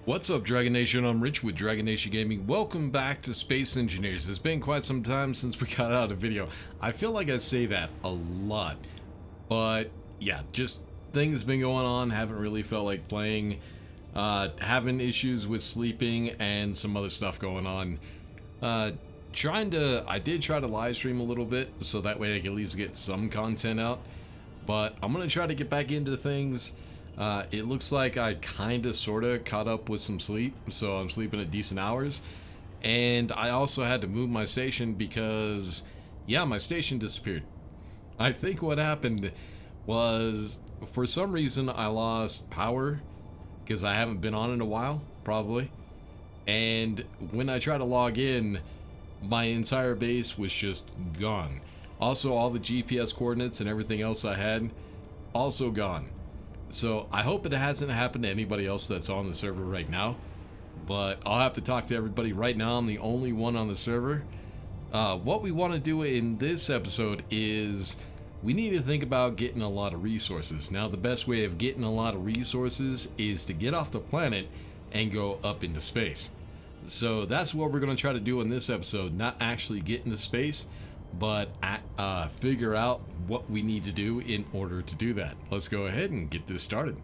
What's up, Dragon Nation? I'm Rich with Dragon Nation Gaming. Welcome back to Space Engineers. It's been quite some time since we got out a video. I feel like I say that a lot, but yeah, just things been going on. Haven't really felt like playing. Having issues with sleeping and some other stuff going on. I did try to live stream a little bit so that way I can at least get some content out. But I'm gonna try to get back into things. It looks like I kinda sorta caught up with some sleep, so I'm sleeping at decent hours. And I also had to move my station because, yeah, my station disappeared. I think what happened was, for some reason, I lost power because I haven't been on in a while, probably. And when I tried to log in, my entire base was just gone. Also, all the GPS coordinates and everything else I had, also gone. So I hope it hasn't happened to anybody else that's on the server right now, but I'll have to talk to everybody. Right now I'm the only one on the server. What we want to do in this episode is we need to think about getting a lot of resources. Now, the best way of getting a lot of resources is to get off the planet and go up into space. So that's what we're going to try to do in this episode. Not actually get into space, but figure out what we need to do in order to do that. Let's go ahead and get this started.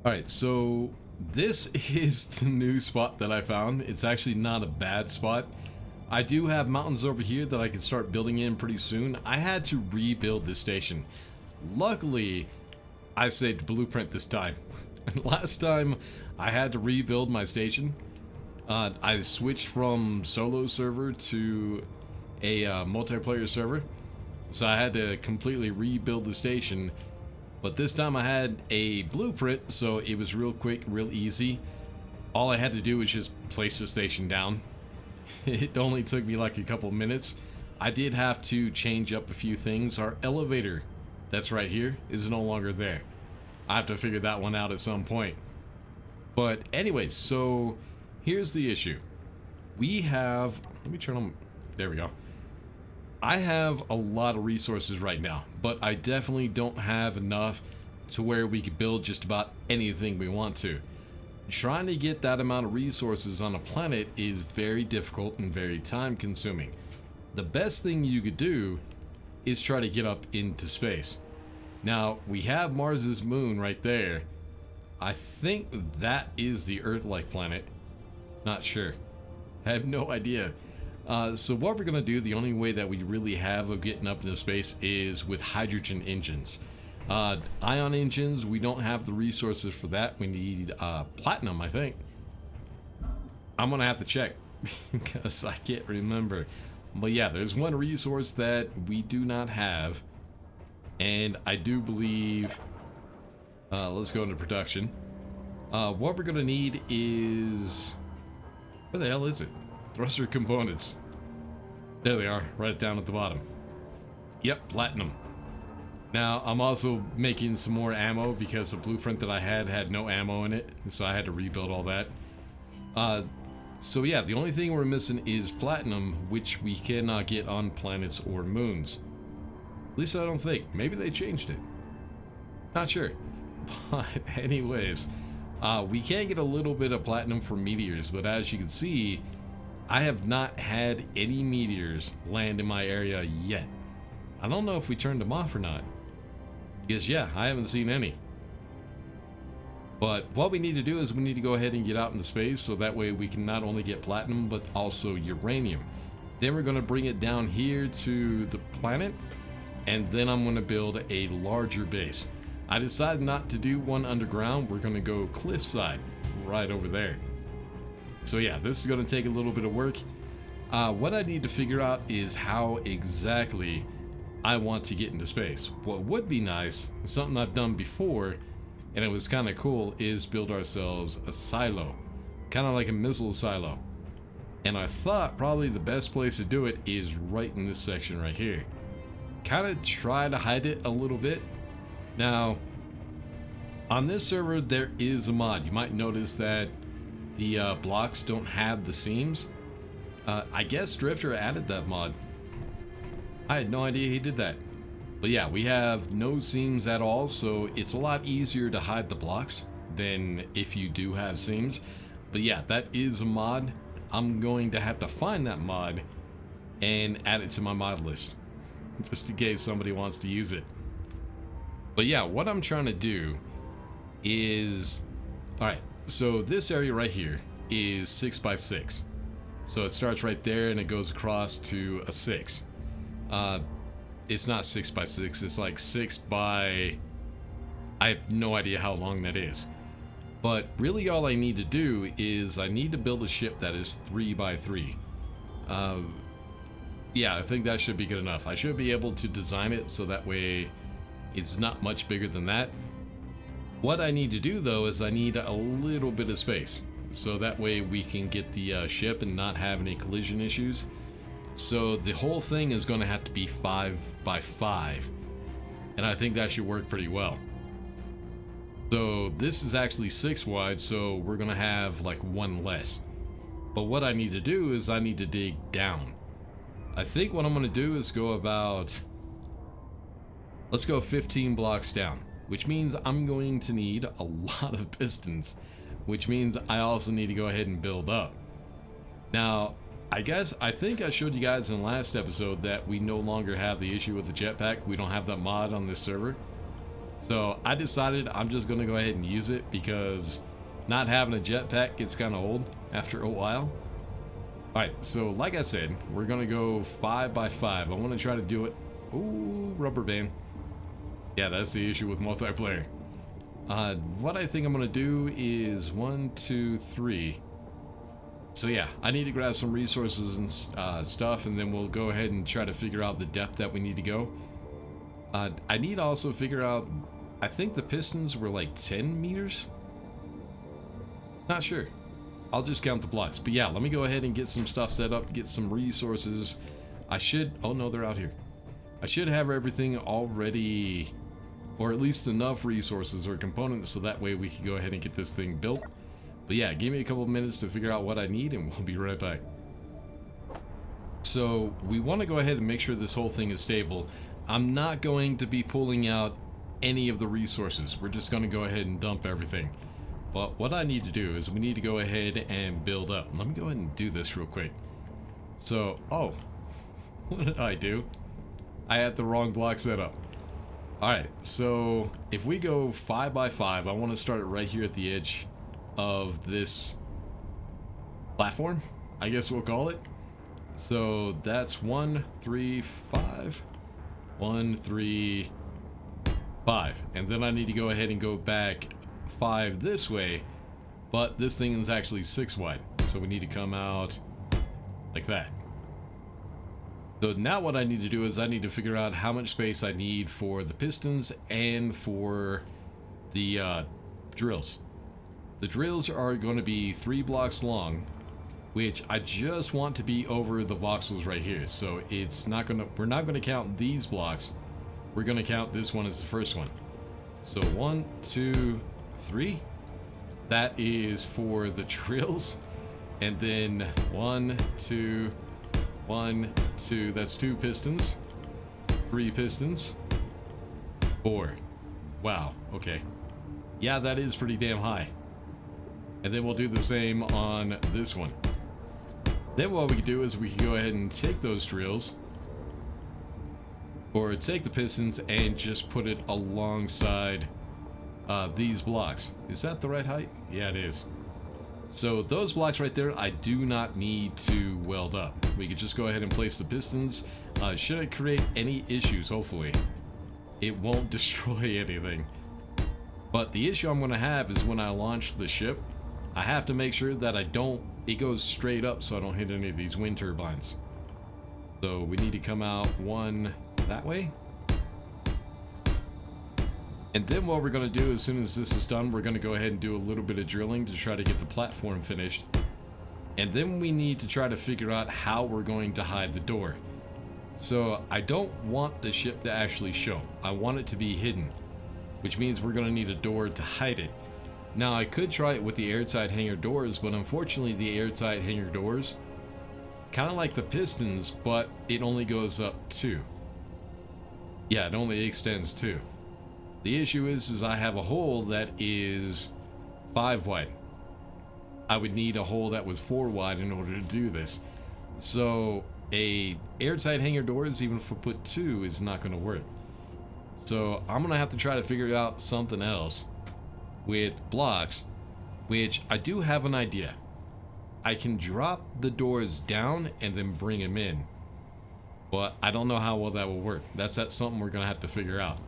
Alright, so this is the new spot that I found. It's actually not a bad spot. I do have mountains over here that I can start building in pretty soon. I had to rebuild this station. Luckily, I saved blueprint this time. Last time, I had to rebuild my station. I switched from solo server to a multiplayer server. So I had to completely rebuild the station. But this time I had a blueprint, so it was real quick, real easy. All I had to do was just place the station down. It only took me like a couple minutes. I did have to change up a few things. Our elevator that's right here is no longer there. I have to figure that one out at some point. But anyways, so here's the issue. We have, let me turn on, there we go. I have a lot of resources right now, but I definitely don't have enough to where we could build just about anything we want to. Trying to get that amount of resources on a planet is very difficult and very time consuming. The best thing you could do is try to get up into space. Now, we have Mars's moon right there. I think that is the Earth-like planet. Not sure. I have no idea. So what we're going to do, the only way that we really have of getting up into space is with hydrogen engines. Ion engines, we don't have the resources for that. We need platinum, I think. I'm going to have to check because I can't remember. But yeah, there's one resource that we do not have. And I do believe, let's go into production. What we're going to need is, where the hell is it? Thruster components. There they are, right down at the bottom. Yep, platinum. Now, I'm also making some more ammo because the blueprint that I had no ammo in it, so I had to rebuild all that. So yeah, the only thing we're missing is platinum, which we cannot get on planets or moons. At least I don't think. Maybe they changed it. Not sure. But anyways, we can get a little bit of platinum from meteors, but as you can see, I have not had any meteors land in my area yet. I don't know if we turned them off or not. Because yeah, I haven't seen any. But what we need to do is we need to go ahead and get out into space so that way we can not only get platinum but also uranium. Then we're going to bring it down here to the planet and then I'm going to build a larger base. I decided not to do one underground. We're going to go cliffside right over there. So yeah, this is going to take a little bit of work. What I need to figure out is how exactly I want to get into space. What would be nice, something I've done before, and it was kind of cool, is build ourselves a silo. Kind of like a missile silo. And I thought probably the best place to do it is right in this section right here. Kind of try to hide it a little bit. Now, on this server, there is a mod. You might notice that the blocks don't have the seams. I guess Drifter added that mod. I had no idea he did that. But yeah, we have no seams at all, so it's a lot easier to hide the blocks than if you do have seams. But yeah, that is a mod. I'm going to have to find that mod and add it to my mod list, just in case somebody wants to use it. But yeah, what I'm trying to do is, alright, so this area right here is 6 by 6. So it starts right there and it goes across to a 6. It's not 6 by 6, it's like 6 by, I have no idea how long that is. But really all I need to do is I need to build a ship that is 3 by 3. Yeah, I think that should be good enough. I should be able to design it so that way it's not much bigger than that. What I need to do though is I need a little bit of space, so that way we can get the ship and not have any collision issues. So the whole thing is going to have to be 5 by 5, and I think that should work pretty well. So this is actually 6 wide, so we're going to have like 1 less. But what I need to do is I need to dig down. I think what I'm going to do is go about, let's go 15 blocks down, which means I'm going to need a lot of pistons, which means I also need to go ahead and build up. Now, I think I showed you guys in the last episode that we no longer have the issue with the jetpack. We don't have that mod on this server. So I decided I'm just going to go ahead and use it, because not having a jetpack gets kind of old after a while. Alright, so like I said, we're going to go 5 by 5. I want to try to do it. Ooh, rubber band. Yeah, that's the issue with multiplayer. What I think I'm going to do is 1, 2, 3. So yeah, I need to grab some resources and stuff, and then we'll go ahead and try to figure out the depth that we need to go. I need to also figure out, I think the pistons were like 10 meters? Not sure. I'll just count the blocks. But yeah, let me go ahead and get some stuff set up, get some resources. I should, oh no, they're out here. I should have everything already, or at least enough resources or components so that way we can go ahead and get this thing built. But yeah, give me a couple minutes to figure out what I need and we'll be right back. So we want to go ahead and make sure this whole thing is stable. I'm not going to be pulling out any of the resources. We're just going to go ahead and dump everything. But what I need to do is we need to go ahead and build up. Let me go ahead and do this real quick. So, oh, what did I do? I had the wrong block set up. Alright, so if we go 5 by 5, I want to start it right here at the edge of this platform, I guess we'll call it. So that's 1, 3, 5. 1, 3, 5. And then I need to go ahead and go back 5 this way, but this thing is actually 6 wide, so we need to come out like that. So now what I need to do is I need to figure out how much space I need for the pistons and for the drills. The drills are going to be 3 blocks long, which I just want to be over the voxels right here. So it's not gonna, we're not going to count these blocks. We're going to count this one as the first one. So 1, 2, 3. That is for the drills. And then 1, 2, 1, 2. That's 2 pistons. 3 pistons. 4. Wow. Okay. Yeah, that is pretty damn high. And then we'll do the same on this one. Then what we can do is we can go ahead and take those drills, or take the pistons and just put it alongside these blocks. Is that the right height? Yeah, it is. So those blocks right there, I do not need to weld up. We could just go ahead and place the pistons. Shouldn't create any issues, hopefully. It won't destroy anything. But the issue I'm going to have is when I launch the ship, I have to make sure that it goes straight up so I don't hit any of these wind turbines. So we need to come out one that way. And then what we're going to do as soon as this is done, we're going to go ahead and do a little bit of drilling to try to get the platform finished. And then we need to try to figure out how we're going to hide the door. So I don't want the ship to actually show. I want it to be hidden, which means we're going to need a door to hide it. Now I could try it with the airtight hangar doors, but unfortunately the airtight hangar doors, kind of like the pistons, but it only goes up 2. Yeah, it only extends 2. The issue is I have a hole that is 5 wide. I would need a hole that was 4 wide in order to do this. So a airtight hangar doors, even if I put 2, is not going to work. So I'm going to have to try to figure out something else with blocks, which I do have an idea. I can drop the doors down and then bring them in, but I don't know how well that will work. That's something we're going to have to figure out.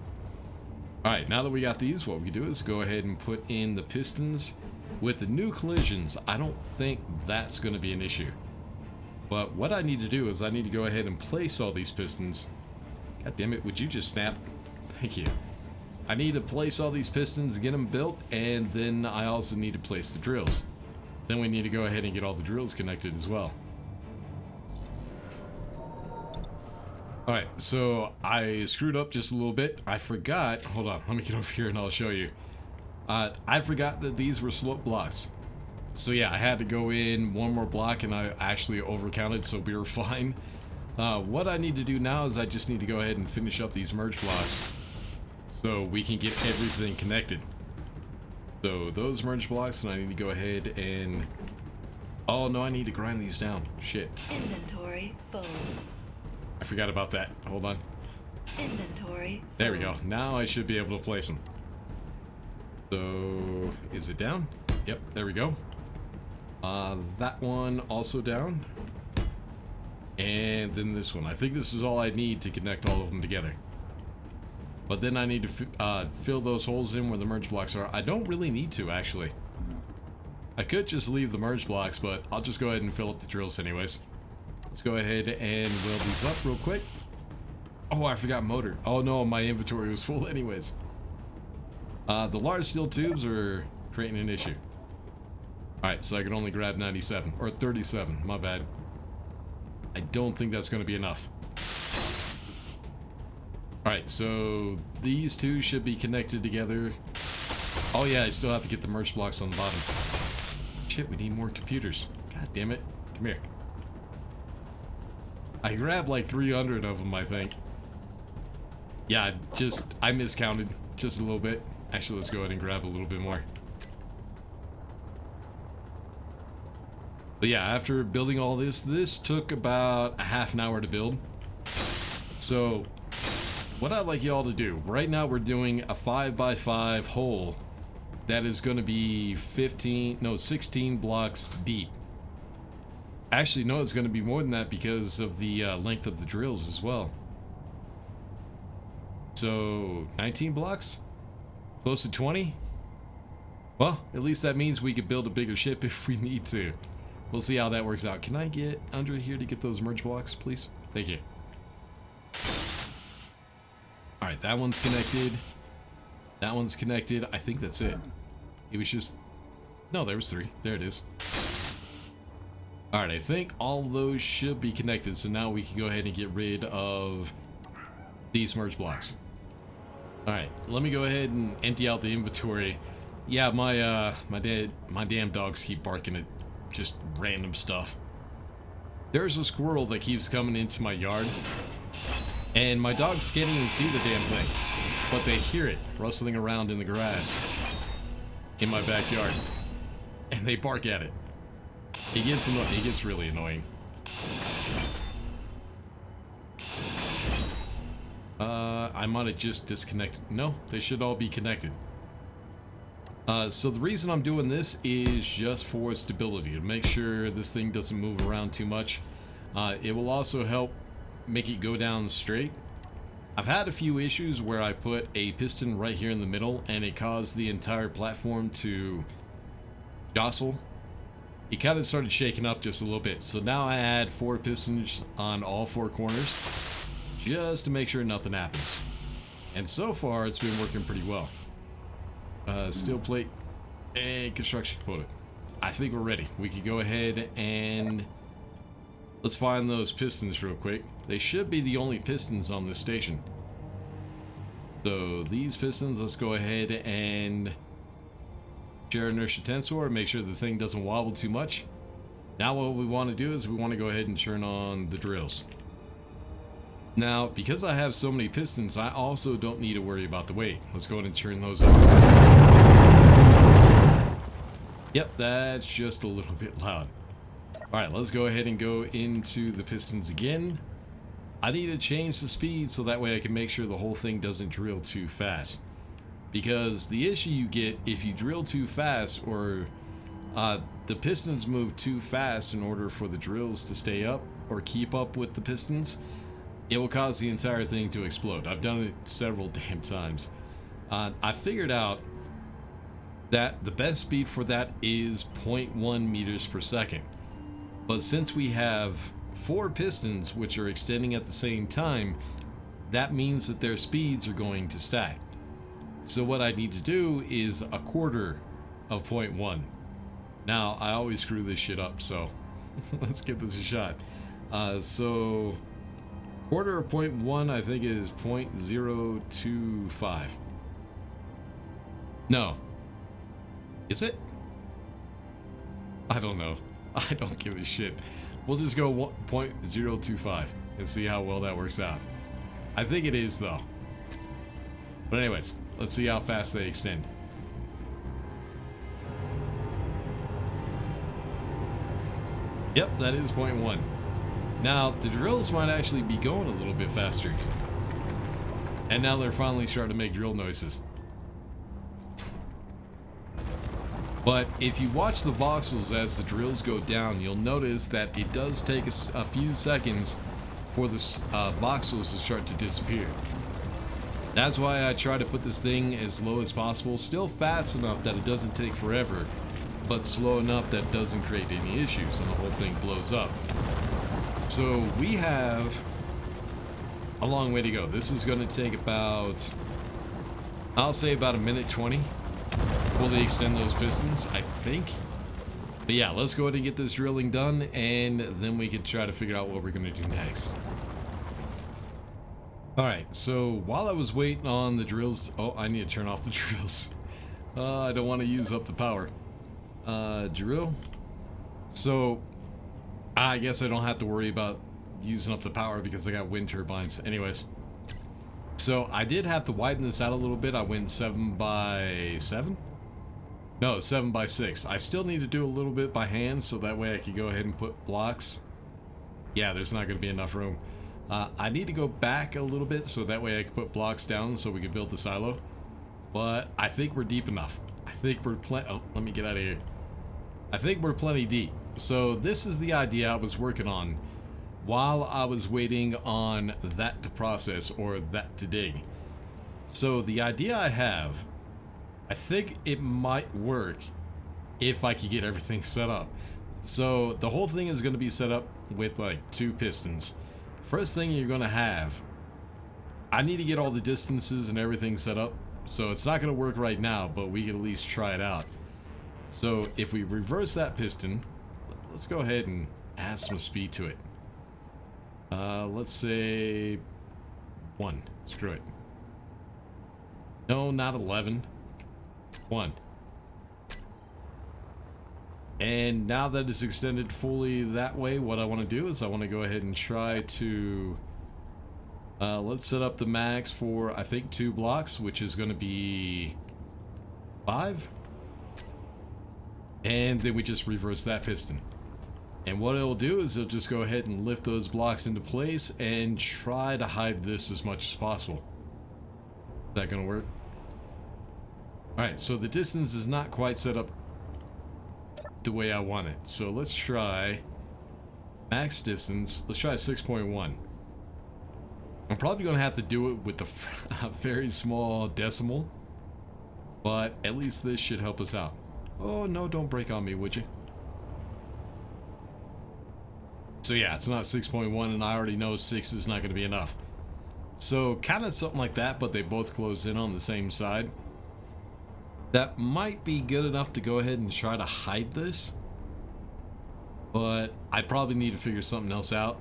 Alright, now that we got these, what we can do is go ahead and put in the pistons. With the new collisions, I don't think that's going to be an issue. But what I need to do is I need to go ahead and place all these pistons. God damn it, would you just snap? Thank you. I need to place all these pistons, get them built, and then I also need to place the drills. Then we need to go ahead and get all the drills connected as well. Alright, so I screwed up just a little bit. I forgot, hold on, let me get over here and I'll show you. I forgot that these were slope blocks. So yeah, I had to go in one more block and I actually overcounted, so we were fine. What I need to do now is I just need to go ahead and finish up these merge blocks so we can get everything connected. So those merge blocks, and I need to go ahead and... Oh no, I need to grind these down. Shit. Inventory full. I forgot about that. Hold on. Inventory full. There we go. Now I should be able to place them. So, is it down? Yep, there we go. That one also down. And then this one. I think this is all I need to connect all of them together. But then I need to fill those holes in where the merge blocks are. I don't really need to, actually. I could just leave the merge blocks, but I'll just go ahead and fill up the drills anyways. Let's go ahead and weld these up real quick. Oh, I forgot motor. Oh no, my inventory was full anyways. The large steel tubes are creating an issue. Alright, so I can only grab 97, or 37, my bad. I don't think that's going to be enough. Alright, so these two should be connected together. Oh yeah, I still have to get the merge blocks on the bottom. Shit, we need more computers. God damn it. Come here. I grabbed like 300 of them, I think. Yeah, I miscounted just a little bit. Actually, let's go ahead and grab a little bit more. But yeah, after building all this took about a half an hour to build. So, what I'd like y'all to do, right now we're doing a 5x5 hole that is going to be 16 blocks deep. Actually, no, it's going to be more than that because of the length of the drills as well. So, 19 blocks? Close to 20? Well, at least that means we could build a bigger ship if we need to. We'll see how that works out. Can I get under here to get those merge blocks, please? Thank you. Alright, that one's connected. That one's connected. I think that's it. It was just... No, there was 3. There it is. Alright, I think all those should be connected, so now we can go ahead and get rid of these merge blocks. Alright, let me go ahead and empty out the inventory. Yeah, my damn dogs keep barking at just random stuff. There's a squirrel that keeps coming into my yard, and my dogs can't even see the damn thing, but they hear it rustling around in the grass in my backyard, and they bark at it. It gets really annoying. I might have just disconnected. No, they should all be connected. So the reason I'm doing this is just for stability, to make sure this thing doesn't move around too much. It will also help make it go down straight. I've had a few issues where I put a piston right here in the middle and it caused the entire platform to jostle. It kind of started shaking up just a little bit. So now I add 4 pistons on all 4 corners just to make sure nothing happens. And so far it's been working pretty well. Steel plate and construction quota. I think we're ready. We could go ahead and let's find those pistons real quick. They should be the only pistons on this station. So these pistons, let's go ahead and share inertia tensor, make sure the thing doesn't wobble too much. Now what we want to do is we want to go ahead and turn on the drills. Now, because I have so many pistons, I also don't need to worry about the weight. Let's go ahead and turn those up. Yep, that's just a little bit loud. Alright, let's go ahead and go into the pistons again. I need to change the speed so that way I can make sure the whole thing doesn't drill too fast. Because the issue you get if you drill too fast or the pistons move too fast in order for the drills to stay up or keep up with the pistons, it will cause the entire thing to explode. I've done it several damn times. I figured out that the best speed for that is 0.1 meters per second. But since we have 4 pistons which are extending at the same time, that means that their speeds are going to stack. So what I need to do is a quarter of 0.1. Now, I always screw this shit up, so let's give this a shot. So quarter of 0.1 I think is 0.025. No. Is it? I don't know. I don't give a shit. We'll just go 0.025 and see how well that works out. I think it is though. But anyways, let's see how fast they extend. Yep, that is 0.1. Now, the drills might actually be going a little bit faster. And now they're finally starting to make drill noises. But if you watch the voxels as the drills go down, you'll notice that it does take a few seconds for the voxels to start to disappear. That's why I try to put this thing as low as possible, still fast enough that it doesn't take forever, but slow enough that it doesn't create any issues and the whole thing blows up. So we have a long way to go. This is going to take about, I'll say about 1:20. Fully extend those pistons, I think. But yeah, let's go ahead and get this drilling done, and then we can try to figure out what we're going to do next. Alright, so while I was waiting on the drills... Oh, I need to turn off the drills. I don't want to use up the power. Drill. So, I guess I don't have to worry about using up the power because I got wind turbines. Anyways. So I did have to widen this out a little bit. I went 7x7? No, 7x6. I still need to do a little bit by hand so that way I can go ahead and put blocks. Yeah, there's not going to be enough room. I need to go back a little bit so that way I can put blocks down so we can build the silo. But I think we're deep enough. I think we're oh, let me get out of here. I think we're plenty deep. So this is the idea I was working on while I was waiting on that to process or that to dig. So the idea I have, I think it might work if I could get everything set up. So the whole thing is going to be set up with like 2 pistons. First thing you're going to have, I need to get all the distances and everything set up. So it's not going to work right now, but we can at least try it out. So if we reverse that piston, let's go ahead and add some speed to it. Let's say 1. Screw it. No, not 11. 1. And now that it's extended fully that way, what I want to do is I want to go ahead and try to let's set up the max for I think 2 blocks, which is going to be 5. And then we just reverse that piston. And what it'll do is it'll just go ahead and lift those blocks into place and try to hide this as much as possible. Is that gonna work? Alright, so the distance is not quite set up the way I want it. So let's try Max distance. Let's try 6.1. I'm probably going to have to do it with the very small decimal. But at least this should help us out. Oh, no, don't break on me, would you? So yeah, it's not 6.1, and I already know 6 is not going to be enough. So kind of something like that, but they both close in on the same side. That might be good enough to go ahead and try to hide this. But I probably need to figure something else out.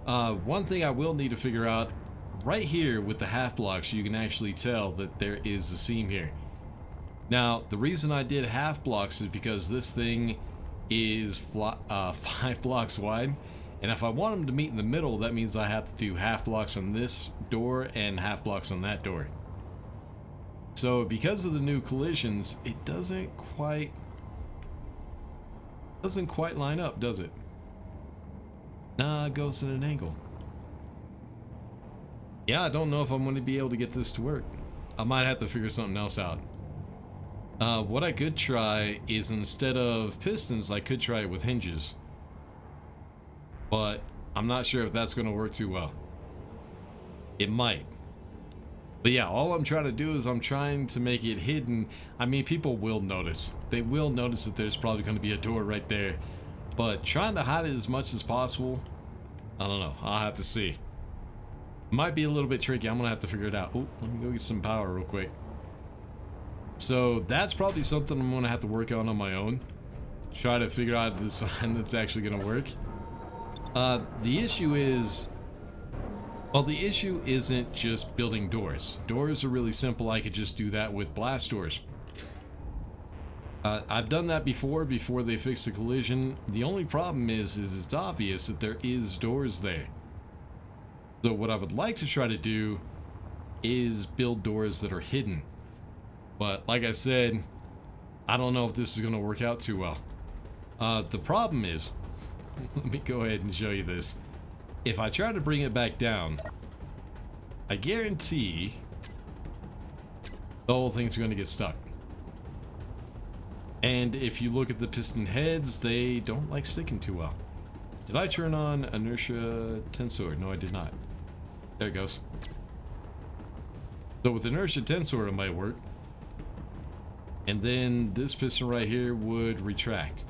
One thing I will need to figure out, right here with the half blocks, you can actually tell that there is a seam here. Now, the reason I did half blocks is because this thing is 5 blocks wide. And if I want them to meet in the middle, that means I have to do half blocks on this door and half blocks on that door. So because of the new collisions, it doesn't quite line up, does it? Nah, it goes at an angle. Yeah, I don't know if I'm going to be able to get this to work. I might have to figure something else out. What I could try is, instead of pistons, I could try it with hinges. But I'm not sure if that's going to work too well. It might. But yeah, all I'm trying to do is I'm trying to make it hidden. I mean, people will notice. They will notice that there's probably going to be a door right there. But trying to hide it as much as possible, I don't know. I'll have to see. Might be a little bit tricky. I'm going to have to figure it out. Oh, let me go get some power real quick. So that's probably something I'm going to have to work on my own. Try to figure out a design that's actually going to work. The issue is... Well, the issue isn't just building doors. Doors are really simple. I could just do that with blast doors. I've done that before they fixed the collision. The only problem is it's obvious that there is doors there. So what I would like to try to do is build doors that are hidden. But like I said, I don't know if this is going to work out too well. The problem is, let me go ahead and show you this. If I try to bring it back down, I guarantee the whole thing's going to get stuck. And if you look at the piston heads, they don't like sticking too well. Did I turn on inertia tensor? No, I did not. There it goes. So with inertia tensor, it might work. And then this piston right here would retract.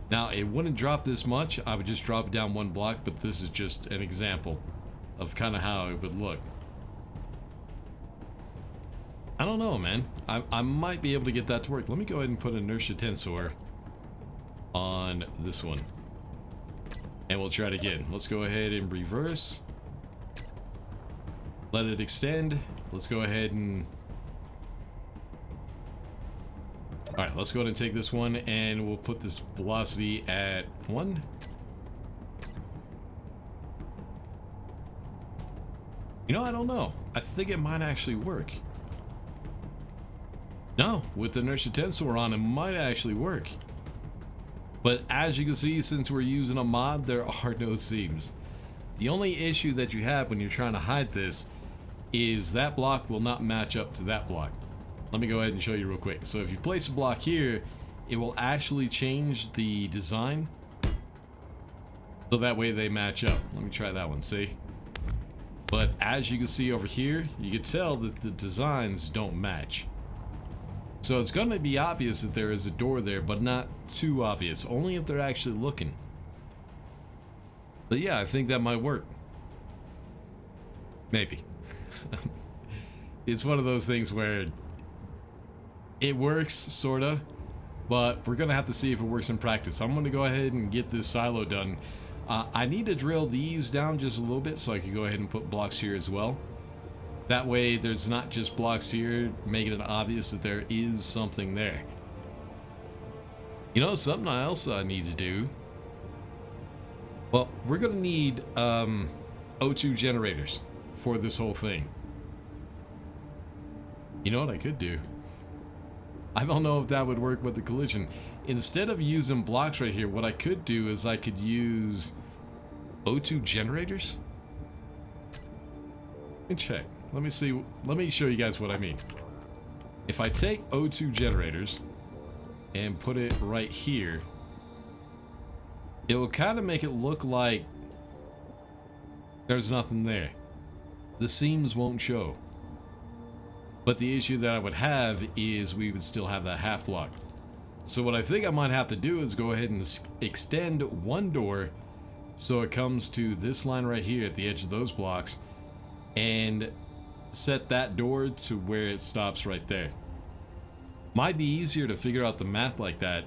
Now, it wouldn't drop this much. I would just drop it down one block, but this is just an example of kind of how it would look. I don't know, man. I might be able to get that to work. Let me go ahead and put inertia tensor on this one. And we'll try it again. Let's go ahead and reverse. Let it extend. Let's go ahead and... Alright, let's go ahead and take this one, and we'll put this velocity at 1. You know, I don't know. I think it might actually work. No, with the inertia tensor on, it might actually work. But as you can see, since we're using a mod, there are no seams. The only issue that you have when you're trying to hide this is that block will not match up to that block. Let me go ahead and show you real quick. So if you place a block here, it will actually change the design. So that way they match up. Let me try that one, see? But as you can see over here, you can tell that the designs don't match. So it's going to be obvious that there is a door there, but not too obvious. Only if they're actually looking. But yeah, I think that might work. Maybe. It's one of those things where it works, sorta, but we're gonna have to see if it works in practice. I'm gonna go ahead and get this silo done. I need to drill these down just a little bit so I can go ahead and put blocks here as well. That way there's not just blocks here, making it obvious that there is something there. You know, something else I need to do. Well, we're gonna need O2 generators for this whole thing. You know what I could do? I don't know if that would work with the collision. Instead of using blocks right here, what I could do is I could use O2 generators. Let me check. Let me see. Let me show you guys what I mean. If I take O2 generators and put it right here, it will kind of make it look like there's nothing there. The seams won't show. But the issue that I would have is we would still have that half block. So what I think I might have to do is go ahead and extend one door so it comes to this line right here at the edge of those blocks, and set that door to where it stops right there. Might be easier to figure out the math like that.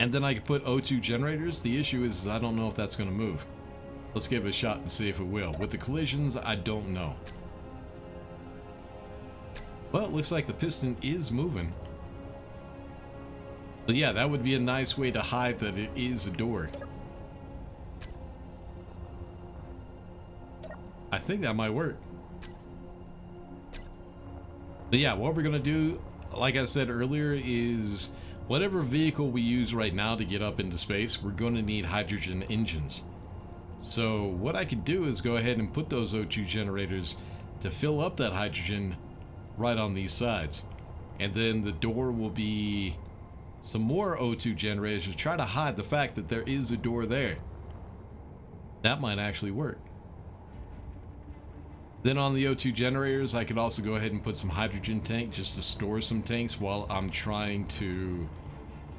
And then I could put O2 generators. The issue is I don't know if that's going to move. Let's give it a shot and see if it will. With the collisions, I don't know. Well, it looks like the piston is moving. But yeah, that would be a nice way to hide that it is a door. I think that might work. But yeah, what we're going to do, like I said earlier, is whatever vehicle we use right now to get up into space, we're going to need hydrogen engines. So what I can do is go ahead and put those O2 generators to fill up that hydrogen right on these sides. And then the door will be some more O2 generators to try to hide the fact that there is a door there. That might actually work. Then on the O2 generators, I could also go ahead and put some hydrogen tank just to store some tanks while I'm trying to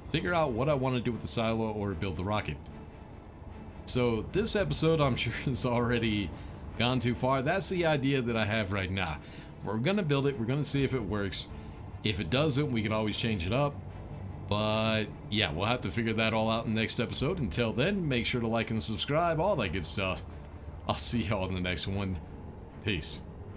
figure out what I want to do with the silo or build the rocket. So this episode, I'm sure, has already gone too far. That's the idea that I have right now. We're going to build it. We're going to see if it works. If it doesn't, we can always change it up. But yeah, we'll have to figure that all out in the next episode. Until then, make sure to like and subscribe, all that good stuff. I'll see y'all in the next one. Peace.